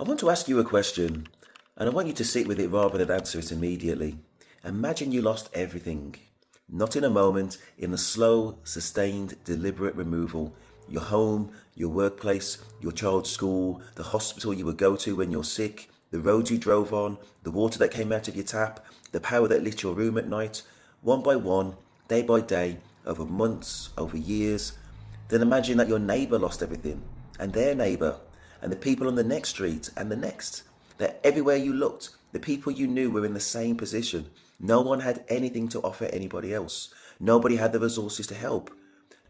I want to ask you a question, and I want you to sit with it rather than answer it immediately. Imagine you lost everything. Not in a moment, in a slow, sustained, deliberate removal. Your home, your workplace, your child's school, the hospital you would go to when you're sick, the roads you drove on, the water that came out of your tap, the power that lit your room at night, one by one, day by day, over months, over years. Then imagine that your neighbour lost everything, and their neighbour, and the people on the next street, and the next. That everywhere you looked, the people you knew were in the same position. No one had anything to offer anybody else. Nobody had the resources to help.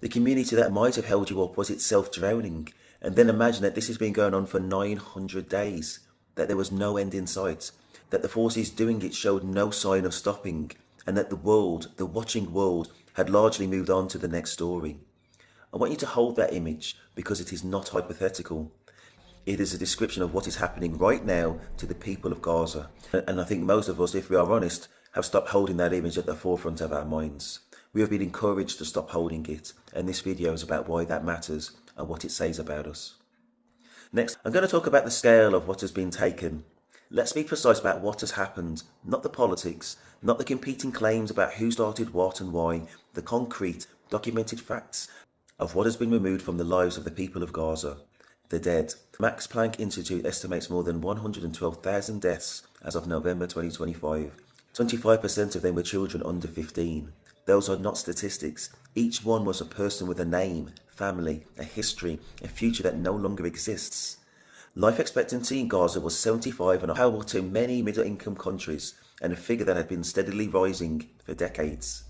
The community that might have held you up was itself drowning. And then imagine that this has been going on for 900 days, that there was no end in sight, that the forces doing it showed no sign of stopping, and that the world, the watching world, had largely moved on to the next story. I want you to hold that image because it is not hypothetical. It is a description of what is happening right now to the people of Gaza. And I think most of us, if we are honest, have stopped holding that image at the forefront of our minds. We have been encouraged to stop holding it, and this video is about why that matters and what it says about us. Next, I'm going to talk about the scale of what has been taken. Let's be precise about what has happened, not the politics, not the competing claims about who started what and why, the concrete, documented facts of what has been removed from the lives of the people of Gaza. The dead. Max Planck Institute estimates more than 112,000 deaths as of November 2025. 25% of them were children under 15. Those are not statistics. Each one was a person with a name, family, a history, a future that no longer exists. Life expectancy in Gaza was 75 and comparable to many middle-income countries, and a figure that had been steadily rising for decades.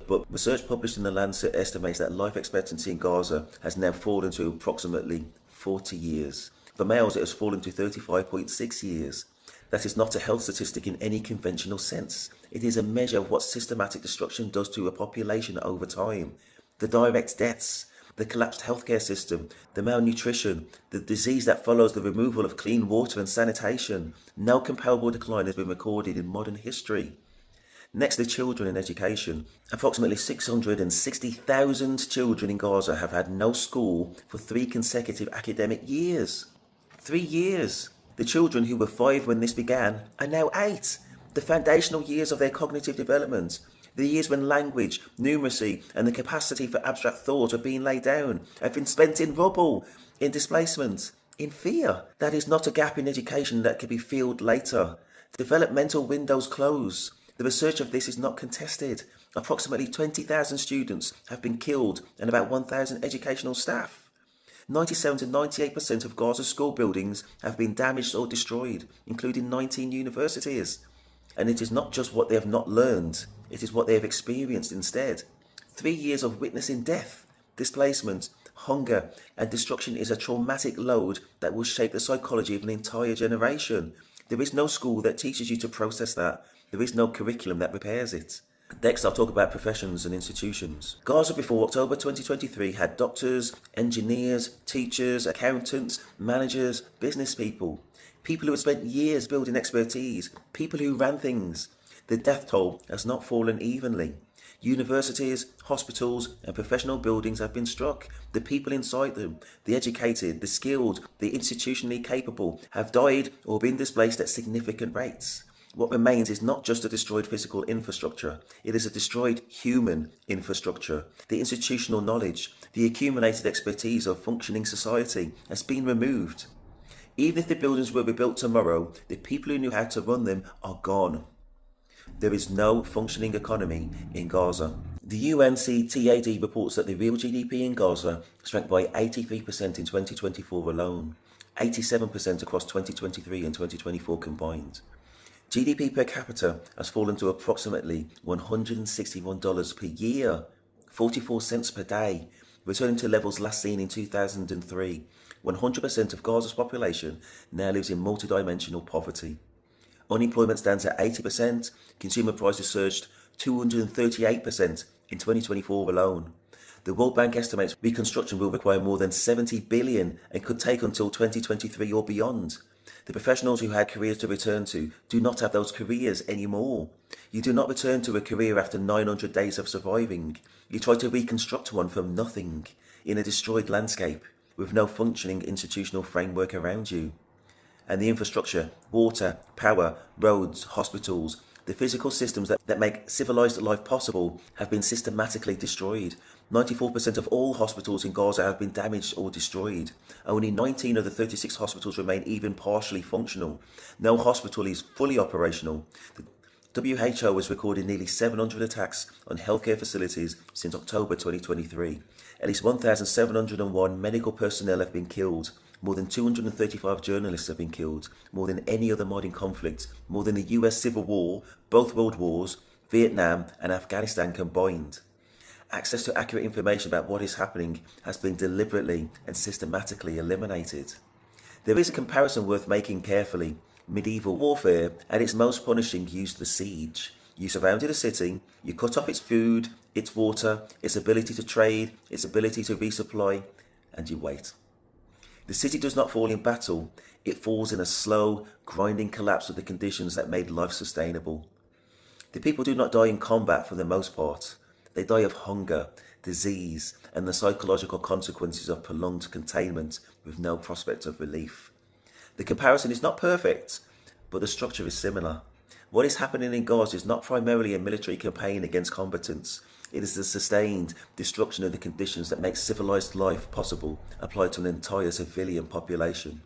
But research published in the Lancet estimates that life expectancy in Gaza has now fallen to approximately 40 years. For males, it has fallen to 35.6 years. That is not a health statistic in any conventional sense. It is a measure of what systematic destruction does to a population over time. The direct deaths, the collapsed healthcare system, the malnutrition, the disease that follows the removal of clean water and sanitation. No comparable decline has been recorded in modern history. Next, the children in education. Approximately 660,000 children in Gaza have had no school for 3 consecutive academic years. 3 years. The children who were 5 when this began are now 8. The foundational years of their cognitive development, the years when language, numeracy, and the capacity for abstract thought are being laid down, have been spent in rubble, in displacement, in fear. That is not a gap in education that can be filled later. Developmental windows close. The research of this is not contested. Approximately 20,000 students have been killed and about 1,000 educational staff. 97 to 98% of Gaza's school buildings have been damaged or destroyed, including 19 universities. And it is not just what they have not learned, it is what they have experienced instead. 3 years of witnessing death, displacement, hunger, and destruction is a traumatic load that will shape the psychology of an entire generation. There is no school that teaches you to process that. There is no curriculum that prepares it. Next, I'll talk about professions and institutions. Gaza before October 2023 had doctors, engineers, teachers, accountants, managers, business people. People who had spent years building expertise. People who ran things. The death toll has not fallen evenly. Universities, hospitals, and professional buildings have been struck. The people inside them, the educated, the skilled, the institutionally capable, have died or been displaced at significant rates. What remains is not just a destroyed physical infrastructure, it is a destroyed human infrastructure. The institutional knowledge, the accumulated expertise of functioning society has been removed. Even if the buildings were rebuilt tomorrow, the people who knew how to run them are gone. There is no functioning economy in Gaza. The UNCTAD reports that the real GDP in Gaza shrank by 83% in 2024 alone, 87% across 2023 and 2024 combined. GDP per capita has fallen to approximately $161 per year, 44 cents per day, returning to levels last seen in 2003. 100% of Gaza's population now lives in multidimensional poverty. Unemployment stands at 80%, consumer prices surged 238% in 2024 alone. The World Bank estimates reconstruction will require more than $70 billion and could take until 2023 or beyond. The professionals who had careers to return to do not have those careers anymore. You do not return to a career after 900 days of surviving. You try to reconstruct one from nothing, in a destroyed landscape, with no functioning institutional framework around you. And the infrastructure, water, power, roads, hospitals, the physical systems that make civilized life possible have been systematically destroyed. 94% of all hospitals in Gaza have been damaged or destroyed. Only 19 of the 36 hospitals remain even partially functional. No hospital is fully operational. The WHO has recorded nearly 700 attacks on healthcare facilities since October 2023. At least 1,701 medical personnel have been killed. More than 235 journalists have been killed, more than any other modern conflict, more than the US Civil War, both world wars, Vietnam and Afghanistan combined. Access to accurate information about what is happening has been deliberately and systematically eliminated. There is a comparison worth making carefully. Medieval warfare, at its most punishing, used the siege. You surrounded a city, you cut off its food, its water, its ability to trade, its ability to resupply, and you wait. The city does not fall in battle, it falls in a slow, grinding collapse of the conditions that made life sustainable. The people do not die in combat for the most part. They die of hunger, disease, and the psychological consequences of prolonged containment with no prospect of relief. The comparison is not perfect, but the structure is similar. What is happening in Gaza is not primarily a military campaign against combatants. It is the sustained destruction of the conditions that make civilized life possible applied to an entire civilian population.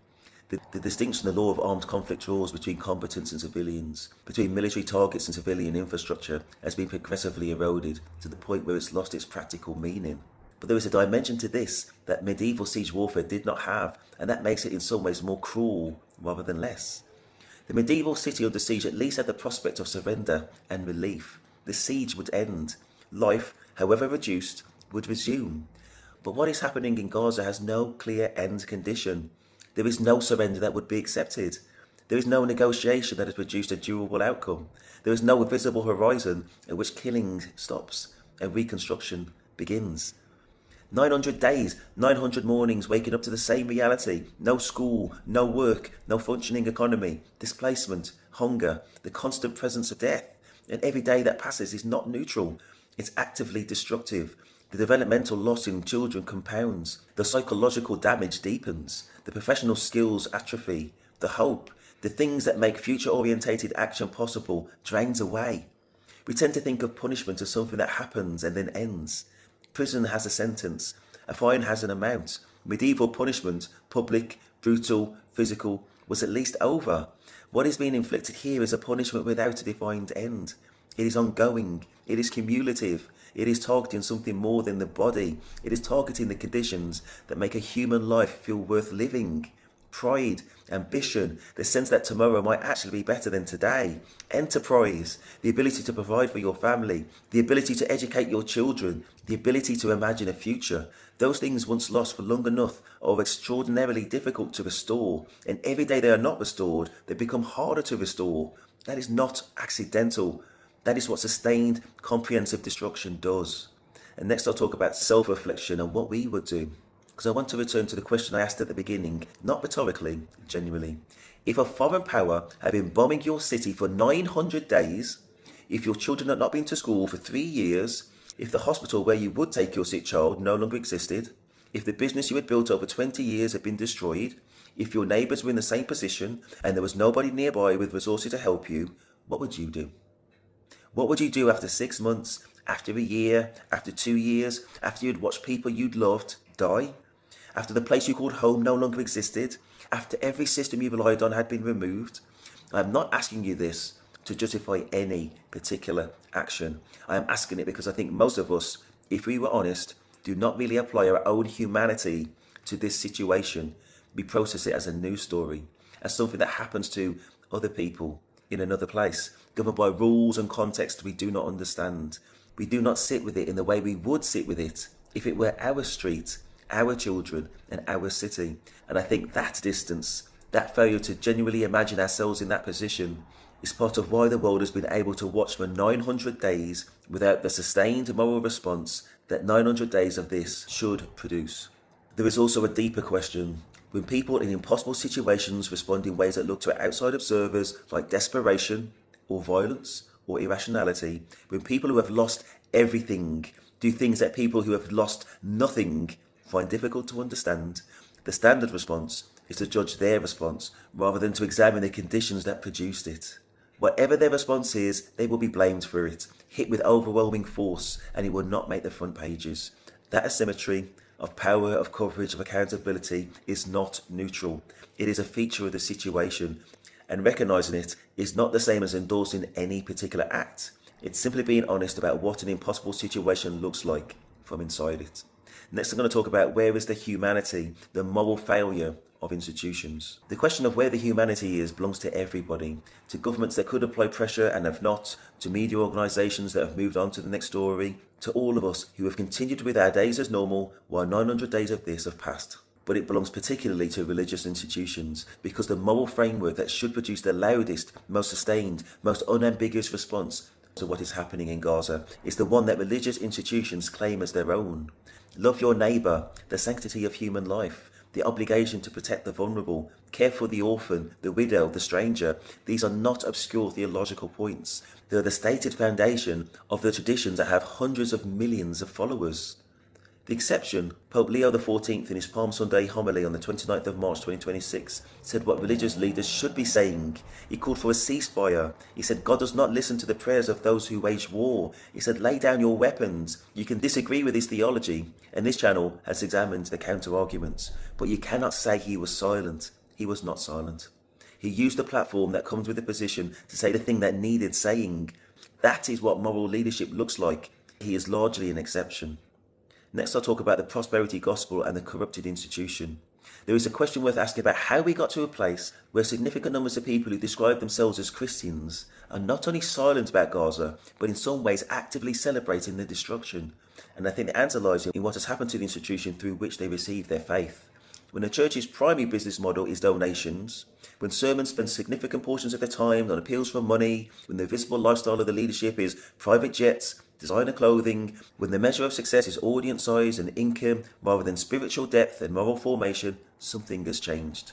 The distinction the law of armed conflict draws between combatants and civilians, between military targets and civilian infrastructure, has been progressively eroded to the point where it's lost its practical meaning. But there is a dimension to this that medieval siege warfare did not have, and that makes it in some ways more cruel rather than less. The medieval city under siege at least had the prospect of surrender and relief. The siege would end. Life, however reduced, would resume. But what is happening in Gaza has no clear end condition. There is no surrender that would be accepted. There is no negotiation that has produced a durable outcome. There is no visible horizon at which killing stops and reconstruction begins. 900 days, 900 mornings waking up to the same reality. No school, no work, no functioning economy, displacement, hunger, the constant presence of death. And every day that passes is not neutral. It's actively destructive. The developmental loss in children compounds. The psychological damage deepens. The professional skills atrophy. The hope, the things that make future-orientated action possible, drains away. We tend to think of punishment as something that happens and then ends. Prison has a sentence. A fine has an amount. Medieval punishment, public, brutal, physical, was at least over. What is being inflicted here is a punishment without a defined end. It is ongoing. It is cumulative. It is targeting something more than the body. It is targeting the conditions that make a human life feel worth living. Pride, ambition, the sense that tomorrow might actually be better than today. Enterprise, the ability to provide for your family, the ability to educate your children, the ability to imagine a future. Those things once lost for long enough are extraordinarily difficult to restore, and every day they are not restored, they become harder to restore. That is not accidental. That is what sustained, comprehensive destruction does. And next I'll talk about self-reflection and what we would do. Because I want to return to the question I asked at the beginning, not rhetorically, genuinely. If a foreign power had been bombing your city for 900 days, if your children had not been to school for 3 years, if the hospital where you would take your sick child no longer existed, if the business you had built over 20 years had been destroyed, if your neighbours were in the same position and there was nobody nearby with resources to help you, what would you do? What would you do after 6 months, after a year, after 2 years, after you'd watched people you'd loved die? After the place you called home no longer existed? After every system you relied on had been removed? I'm not asking you this to justify any particular action. I am asking it because I think most of us, if we were honest, do not really apply our own humanity to this situation. We process it as a news story, as something that happens to other people in another place, governed by rules and context we do not understand. We do not sit with it in the way we would sit with it if it were our street, our children, and our city. And I think that distance, that failure to genuinely imagine ourselves in that position, is part of why the world has been able to watch for 900 days without the sustained moral response that 900 days of this should produce. There is also a deeper question. When people in impossible situations respond in ways that look to outside observers like desperation or violence or irrationality, when people who have lost everything do things that people who have lost nothing find difficult to understand, the standard response is to judge their response rather than to examine the conditions that produced it. Whatever their response is, they will be blamed for it, hit with overwhelming force, and it will not make the front pages. That asymmetry of power, of coverage, of accountability is not neutral. It is a feature of the situation, and recognizing it is not the same as endorsing any particular act. It's simply being honest about what an impossible situation looks like from inside it. Next, I'm going to talk about where is the humanity, the moral failure of institutions. The question of where the humanity is belongs to everybody, to governments that could apply pressure and have not, to media organisations that have moved on to the next story, to all of us who have continued with our days as normal while 900 days of this have passed. But it belongs particularly to religious institutions, because the moral framework that should produce the loudest, most sustained, most unambiguous response to what is happening in Gaza is the one that religious institutions claim as their own. Love your neighbour, the sanctity of human life, the obligation to protect the vulnerable, care for the orphan, the widow, the stranger. These are not obscure theological points. They are the stated foundation of the traditions that have hundreds of millions of followers. The exception, Pope Leo XIV in his Palm Sunday homily on the 29th of March 2026 said what religious leaders should be saying. He called for a ceasefire. He said God does not listen to the prayers of those who wage war. He said lay down your weapons. You can disagree with his theology, and this channel has examined the counter-arguments, but you cannot say he was silent. He was not silent. He used the platform that comes with the position to say the thing that needed saying. That is what moral leadership looks like. He is largely an exception. Next, I'll talk about the prosperity gospel and the corrupted institution. There is a question worth asking about how we got to a place where significant numbers of people who describe themselves as Christians are not only silent about Gaza, but in some ways actively celebrating the destruction. And I think the answer lies in what has happened to the institution through which they receive their faith. When the church's primary business model is donations, when sermons spend significant portions of their time on appeals for money, when the visible lifestyle of the leadership is private jets, designer clothing, when the measure of success is audience size and income rather than spiritual depth and moral formation, something has changed.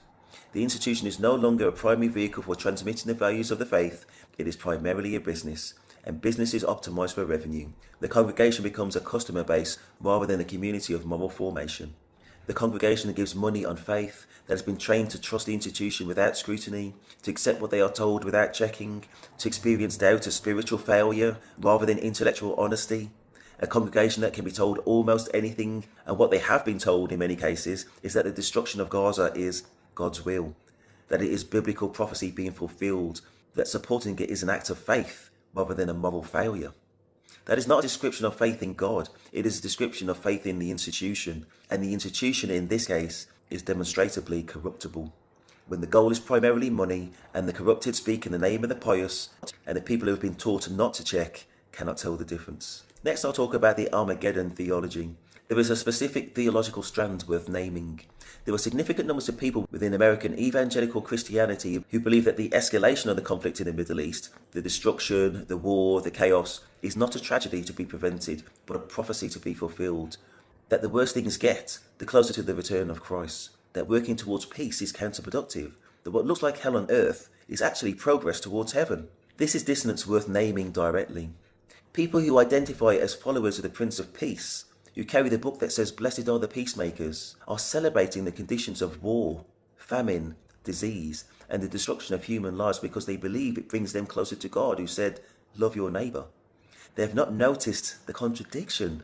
The institution is no longer a primary vehicle for transmitting the values of the faith. It is primarily a business, and business is optimized for revenue. The congregation becomes a customer base rather than a community of moral formation. The congregation that gives money on faith, that has been trained to trust the institution without scrutiny, to accept what they are told without checking, to experience doubt as spiritual failure rather than intellectual honesty. A congregation that can be told almost anything, and what they have been told in many cases is that the destruction of Gaza is God's will, that it is biblical prophecy being fulfilled, that supporting it is an act of faith rather than a moral failure. That is not a description of faith in God, it is a description of faith in the institution, and the institution in this case is demonstrably corruptible. When the goal is primarily money, and the corrupted speak in the name of the pious, and the people who have been taught not to check cannot tell the difference. Next, I'll talk about the Armageddon theology. There is a specific theological strand worth naming. There are significant numbers of people within American evangelical Christianity who believe that the escalation of the conflict in the Middle East, the destruction, the war, the chaos, is not a tragedy to be prevented, but a prophecy to be fulfilled. That the worse things get, the closer to the return of Christ. That working towards peace is counterproductive. That what looks like hell on earth is actually progress towards heaven. This is dissonance worth naming directly. People who identify as followers of the Prince of Peace, who carry the book that says, "Blessed are the peacemakers," are celebrating the conditions of war, famine, disease, and the destruction of human lives because they believe it brings them closer to God, who said, "Love your neighbour." They have not noticed the contradiction,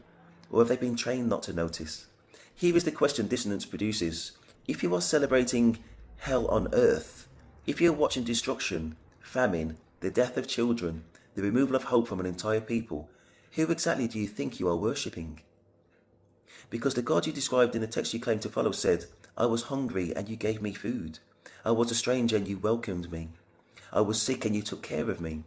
or have they been trained not to notice? Here is the question dissonance produces. If you are celebrating hell on earth, if you are watching destruction, famine, the death of children, the removal of hope from an entire people, who exactly do you think you are worshipping? Because the God you described in the text you claim to follow said, "I was hungry and you gave me food. I was a stranger and you welcomed me. I was sick and you took care of me.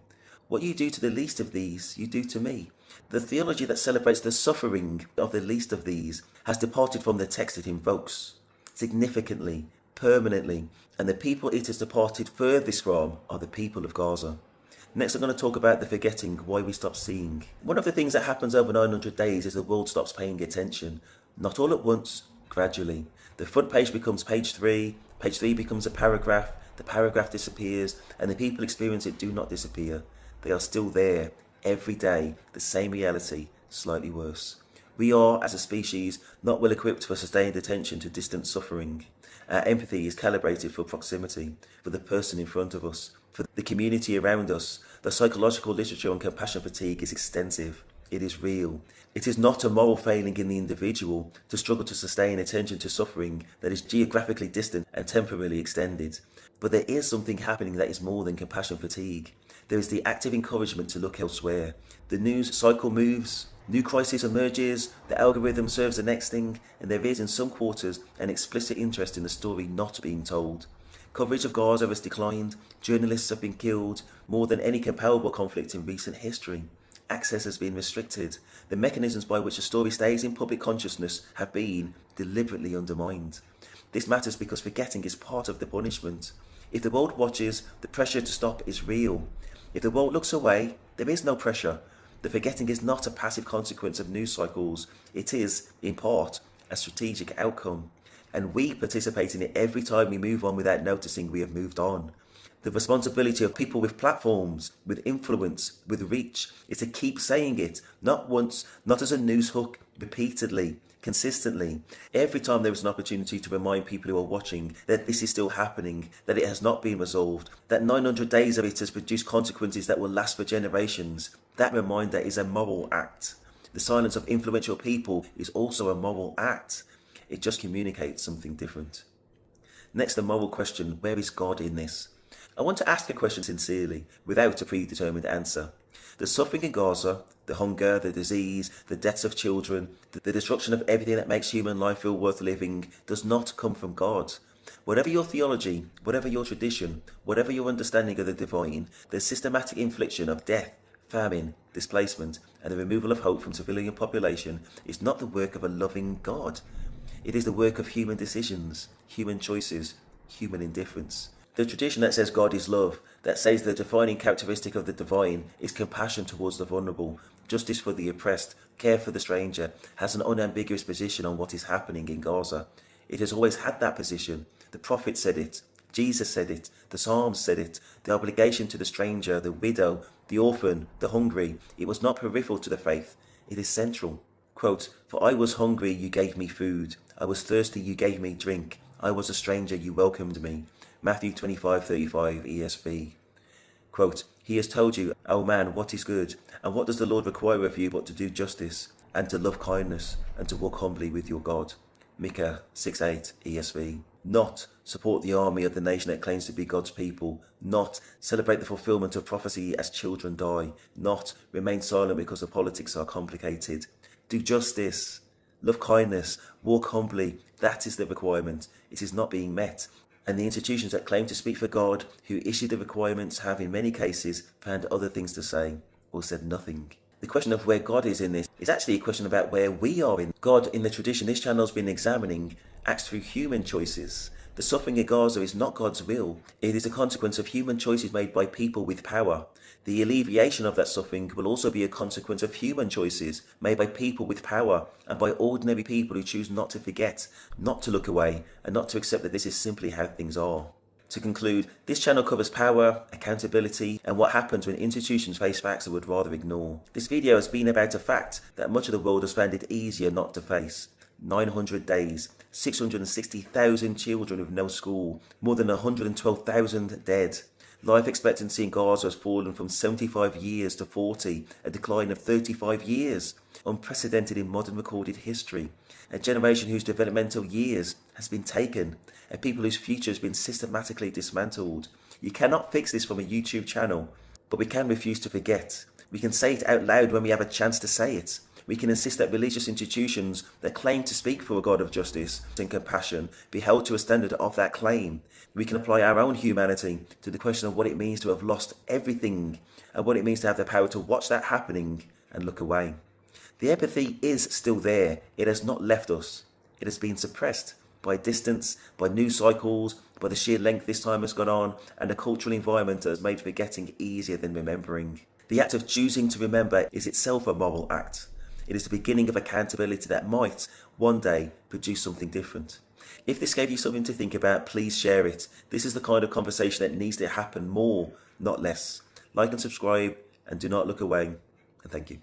What you do to the least of these, you do to me." The theology that celebrates the suffering of the least of these has departed from the text it invokes, significantly, permanently, and the people it has departed furthest from are the people of Gaza. Next, I'm going to talk about the forgetting, why we stop seeing. One of the things that happens over 900 days is the world stops paying attention. Not all at once, gradually. The front page becomes page 3 becomes a paragraph, the paragraph disappears, and the people experiencing it do not disappear. They are still there, every day, the same reality, slightly worse. We are, as a species, not well equipped for sustained attention to distant suffering. Our empathy is calibrated for proximity, for the person in front of us, for the community around us. The psychological literature on compassion fatigue is extensive. It is real. It is not a moral failing in the individual to struggle to sustain attention to suffering that is geographically distant and temporally extended. But there is something happening that is more than compassion fatigue. There is the active encouragement to look elsewhere. The news cycle moves, new crisis emerges, the algorithm serves the next thing, and there is in some quarters an explicit interest in the story not being told. Coverage of Gaza has declined, journalists have been killed, more than any comparable conflict in recent history. Access has been restricted. The mechanisms by which a story stays in public consciousness have been deliberately undermined. This matters because forgetting is part of the punishment. If the world watches, the pressure to stop is real. If the world looks away, there is no pressure. The forgetting is not a passive consequence of news cycles. It is, in part, a strategic outcome. And we participate in it every time we move on without noticing we have moved on. The responsibility of people with platforms, with influence, with reach, is to keep saying it, not once, not as a news hook, repeatedly, consistently. Every time there is an opportunity to remind people who are watching that this is still happening, that it has not been resolved, that 900 days of it has produced consequences that will last for generations, that reminder is a moral act. The silence of influential people is also a moral act. It just communicates something different. Next, the moral question, where is God in this? I want to ask a question sincerely, without a predetermined answer. The suffering in Gaza, the hunger, the disease, the deaths of children, the destruction of everything that makes human life feel worth living, does not come from God. Whatever your theology, whatever your tradition, whatever your understanding of the divine, the systematic infliction of death, famine, displacement, and the removal of hope from civilian population is not the work of a loving God. It is the work of human decisions, human choices, human indifference. The tradition that says God is love, that says the defining characteristic of the divine is compassion towards the vulnerable, justice for the oppressed, care for the stranger, has an unambiguous position on what is happening in Gaza. It has always had that position. The prophet said it, Jesus said it, the Psalms said it, the obligation to the stranger, the widow, the orphan, the hungry. It was not peripheral to the faith, it is central. Quote, "For I was hungry, you gave me food. I was thirsty, you gave me drink. I was a stranger, you welcomed me." Matthew 25:35 ESV. Quote, "He has told you, O man, what is good, and what does the Lord require of you but to do justice, and to love kindness, and to walk humbly with your God." Micah 6:8 ESV. Not support the army of the nation that claims to be God's people. Not celebrate the fulfillment of prophecy as children die. Not remain silent because the politics are complicated. Do justice, love kindness, walk humbly. That is the requirement. It is not being met. And the institutions that claim to speak for God, who issue the requirements, have in many cases found other things to say, or said nothing. The question of where God is in this is actually a question about where we are in. God, in the tradition this channel has been examining, acts through human choices. The suffering in Gaza is not God's will. It is a consequence of human choices made by people with power. The alleviation of that suffering will also be a consequence of human choices made by people with power and by ordinary people who choose not to forget, not to look away, and not to accept that this is simply how things are. To conclude, this channel covers power, accountability, and what happens when institutions face facts they would rather ignore. This video has been about a fact that much of the world has found it easier not to face. 900 days, 660,000 children with no school, more than 112,000 dead. Life expectancy in Gaza has fallen from 75 years to 40, a decline of 35 years, unprecedented in modern recorded history. A generation whose developmental years has been taken, a people whose future has been systematically dismantled. You cannot fix this from a YouTube channel, but we can refuse to forget. We can say it out loud when we have a chance to say it. We can insist that religious institutions that claim to speak for a God of justice and compassion be held to a standard of that claim. We can apply our own humanity to the question of what it means to have lost everything and what it means to have the power to watch that happening and look away. The empathy is still there. It has not left us. It has been suppressed by distance, by news cycles, by the sheer length this time has gone on, and a cultural environment that has made forgetting easier than remembering. The act of choosing to remember is itself a moral act. It is the beginning of accountability that might, one day, produce something different. If this gave you something to think about, please share it. This is the kind of conversation that needs to happen more, not less. Like and subscribe, and do not look away. And thank you.